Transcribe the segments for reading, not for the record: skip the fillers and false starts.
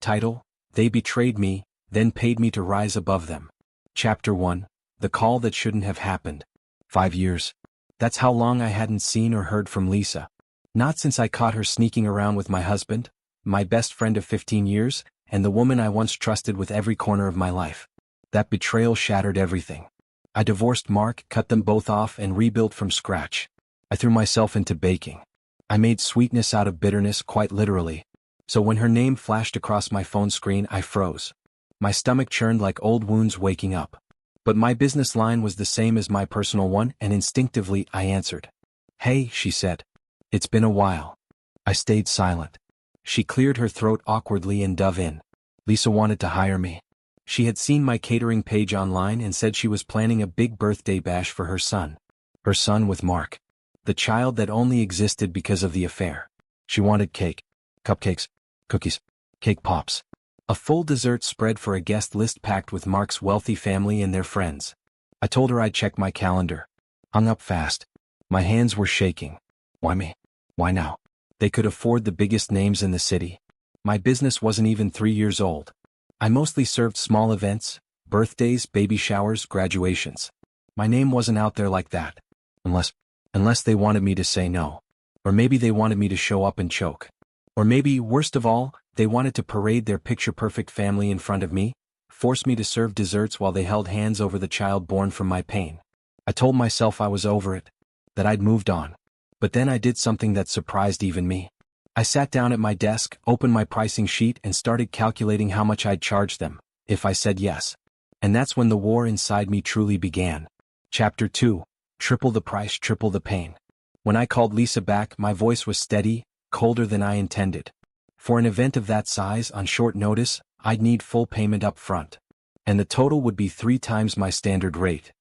Title: They Betrayed Me, Then Paid Me to Rise Above Them. Chapter 1: The Call That Shouldn't Have Happened. 5 years. That's how long I hadn't seen or heard from Lisa. Not since I caught her sneaking around with my husband, my best friend of 15 years, and the woman I once trusted with every corner of my life. That betrayal shattered everything. I divorced Mark, cut them both off, and rebuilt from scratch. I threw myself into baking. I made sweetness out of bitterness, quite literally. So when her name flashed across my phone screen, I froze. My stomach churned like old wounds waking up. But my business line was the same as my personal one, and instinctively I answered. "Hey," she said. "It's been a while." I stayed silent. She cleared her throat awkwardly and dove in. Lisa wanted to hire me. She had seen my catering page online and said she was planning a big birthday bash for her son. Her son with Mark. The child that only existed because of the affair. She wanted cake, cupcakes, cookies, cake pops. A full dessert spread for a guest list packed with Mark's wealthy family and their friends. I told her I'd check my calendar. Hung up fast. My hands were shaking. Why me? Why now? They could afford the biggest names in the city. My business wasn't even 3 years old. I mostly served small events, birthdays, baby showers, graduations. My name wasn't out there like that. Unless they wanted me to say no. Or maybe they wanted me to show up and choke. Or maybe, worst of all, they wanted to parade their picture-perfect family in front of me, force me to serve desserts while they held hands over the child born from my pain. I told myself I was over it, that I'd moved on. But then I did something that surprised even me. I sat down at my desk, opened my pricing sheet, and started calculating how much I'd charge them, if I said yes. And that's when the war inside me truly began. Chapter 2: Triple the Price, Triple the Pain. When I called Lisa back, my voice was steady, colder than I intended. For an event of that size on short notice, I'd need full payment up front. And the total would be 3 times my standard rate.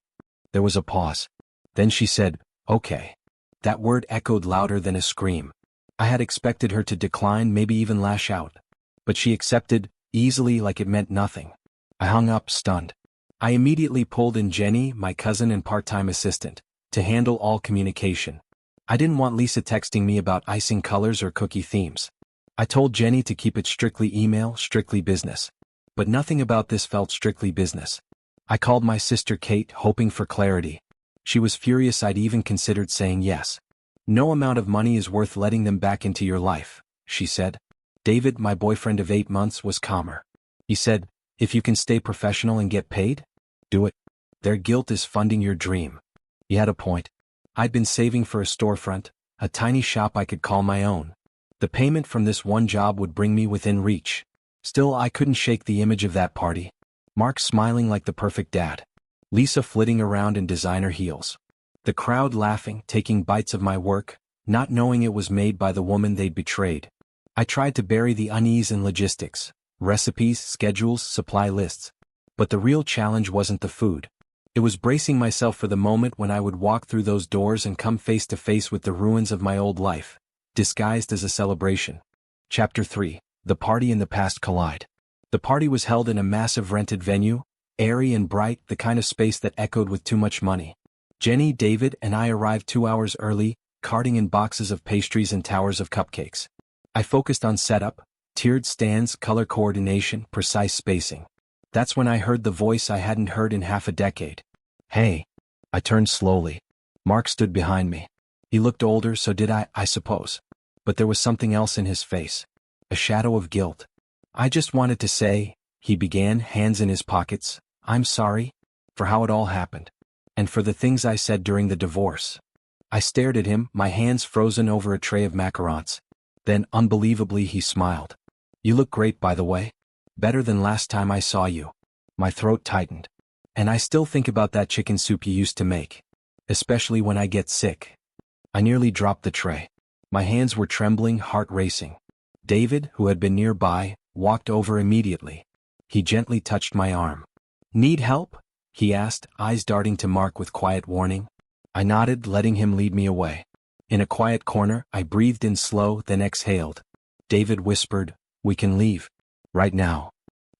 There was a pause. Then she said, "Okay." That word echoed louder than a scream. I had expected her to decline, maybe even lash out. But she accepted, easily, like it meant nothing. I hung up, stunned. I immediately pulled in Jenny, my cousin and part-time assistant, to handle all communication. I didn't want Lisa texting me about icing colors or cookie themes. I told Jenny to keep it strictly email, strictly business. But nothing about this felt strictly business. I called my sister Kate, hoping for clarity. She was furious I'd even considered saying yes. "No amount of money is worth letting them back into your life," she said. David, my boyfriend of 8 months, was calmer. He said, "If you can stay professional and get paid, do it. Their guilt is funding your dream." He had a point. I'd been saving for a storefront, a tiny shop I could call my own. The payment from this one job would bring me within reach. Still, I couldn't shake the image of that party. Mark smiling like the perfect dad. Lisa flitting around in designer heels. The crowd laughing, taking bites of my work, not knowing it was made by the woman they'd betrayed. I tried to bury the unease in logistics, recipes, schedules, supply lists. But the real challenge wasn't the food. It was bracing myself for the moment when I would walk through those doors and come face to face with the ruins of my old life, disguised as a celebration. Chapter 3: The Party and the Past Collide. The party was held in a massive rented venue, airy and bright, the kind of space that echoed with too much money. Jenny, David, and I arrived 2 hours early, carting in boxes of pastries and towers of cupcakes. I focused on setup, tiered stands, color coordination, precise spacing. That's when I heard the voice I hadn't heard in half a decade. "Hey." I turned slowly. Mark stood behind me. He looked older, so did I suppose. But there was something else in his face. A shadow of guilt. "I just wanted to say," he began, hands in his pockets, "I'm sorry for how it all happened. And for the things I said during the divorce." I stared at him, my hands frozen over a tray of macarons. Then, unbelievably, he smiled. "You look great, by the way. Better than last time I saw you." My throat tightened. "And I still think about that chicken soup you used to make. Especially when I get sick." I nearly dropped the tray. My hands were trembling, heart racing. David, who had been nearby, walked over immediately. He gently touched my arm. "Need help?" he asked, eyes darting to Mark with quiet warning. I nodded, letting him lead me away. In a quiet corner, I breathed in slow, then exhaled. David whispered, "We can leave. Right now."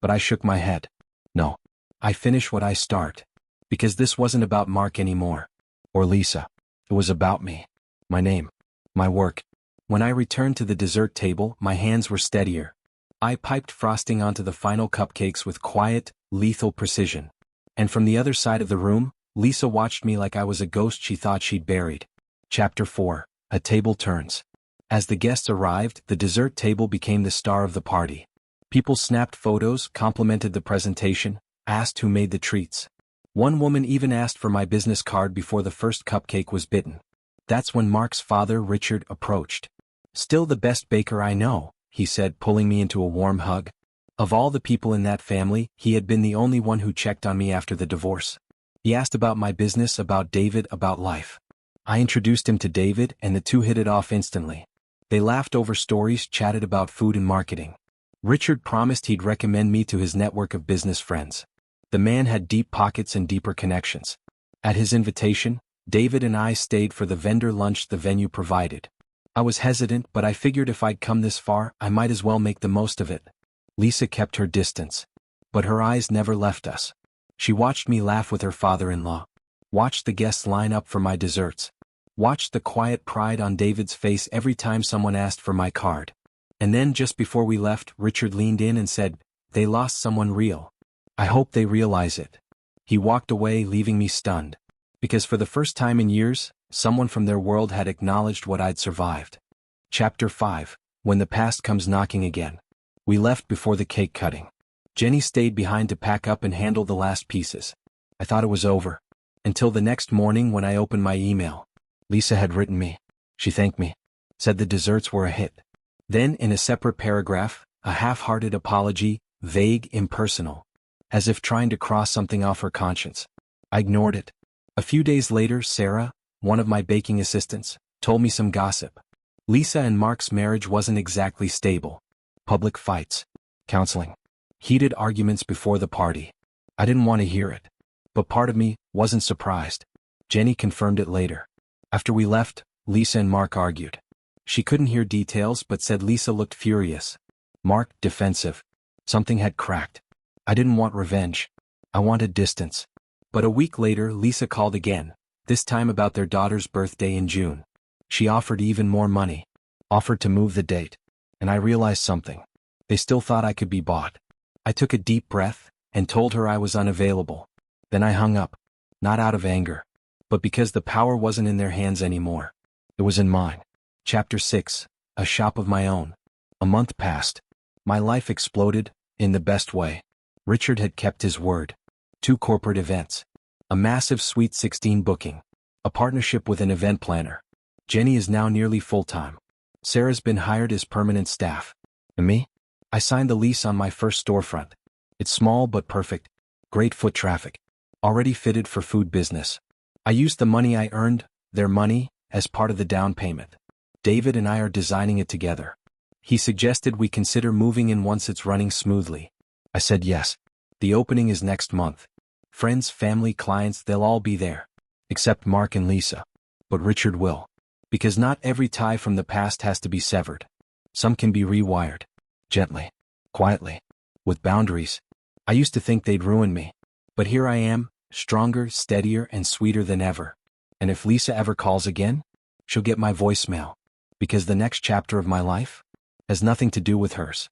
But I shook my head. No. I finish what I start. Because this wasn't about Mark anymore. Or Lisa. It was about me. My name. My work. When I returned to the dessert table, my hands were steadier. I piped frosting onto the final cupcakes with quiet, lethal precision. And from the other side of the room, Lisa watched me like I was a ghost she thought she'd buried. Chapter 4. A Table Turns. As the guests arrived, the dessert table became the star of the party. People snapped photos, complimented the presentation, asked who made the treats. One woman even asked for my business card before the first cupcake was bitten. That's when Mark's father, Richard, approached. "Still the best baker I know," he said, pulling me into a warm hug. Of all the people in that family, he had been the only one who checked on me after the divorce. He asked about my business, about David, about life. I introduced him to David, and the two hit it off instantly. They laughed over stories, chatted about food and marketing. Richard promised he'd recommend me to his network of business friends. The man had deep pockets and deeper connections. At his invitation, David and I stayed for the vendor lunch the venue provided. I was hesitant, but I figured if I'd come this far, I might as well make the most of it. Lisa kept her distance. But her eyes never left us. She watched me laugh with her father-in-law. Watched the guests line up for my desserts. Watched the quiet pride on David's face every time someone asked for my card. And then just before we left, Richard leaned in and said, "They lost someone real. I hope they realize it." He walked away, leaving me stunned. Because for the first time in years, someone from their world had acknowledged what I'd survived. Chapter 5. When the past comes knocking again. We left before the cake cutting. Jenny stayed behind to pack up and handle the last pieces. I thought it was over. Until the next morning when I opened my email. Lisa had written me. She thanked me. Said the desserts were a hit. Then, in a separate paragraph, a half-hearted apology, vague, impersonal. As if trying to cross something off her conscience. I ignored it. A few days later, Sarah, one of my baking assistants, told me some gossip. Lisa and Mark's marriage wasn't exactly stable. Public fights. Counseling. Heated arguments before the party. I didn't want to hear it. But part of me wasn't surprised. Jenny confirmed it later. After we left, Lisa and Mark argued. She couldn't hear details but said Lisa looked furious. Mark, defensive. Something had cracked. I didn't want revenge. I wanted distance. But a week later, Lisa called again, this time about their daughter's birthday in June. She offered even more money. Offered to move the date. And I realized something. They still thought I could be bought. I took a deep breath and told her I was unavailable. Then I hung up. Not out of anger. But because the power wasn't in their hands anymore. It was in mine. Chapter 6. A shop of my own. A month passed. My life exploded, in the best way. Richard had kept his word. 2 corporate events. A massive Sweet 16 booking. A partnership with an event planner. Jenny is now nearly full-time. Sarah's been hired as permanent staff. And me? I signed the lease on my first storefront. It's small but perfect. Great foot traffic. Already fitted for food business. I used the money I earned, their money, as part of the down payment. David and I are designing it together. He suggested we consider moving in once it's running smoothly. I said yes. The opening is next month. Friends, family, clients, they'll all be there. Except Mark and Lisa. But Richard will. Because not every tie from the past has to be severed. Some can be rewired. Gently. Quietly. With boundaries. I used to think they'd ruin me. But here I am, stronger, steadier, and sweeter than ever. And if Lisa ever calls again, she'll get my voicemail. Because the next chapter of my life has nothing to do with hers.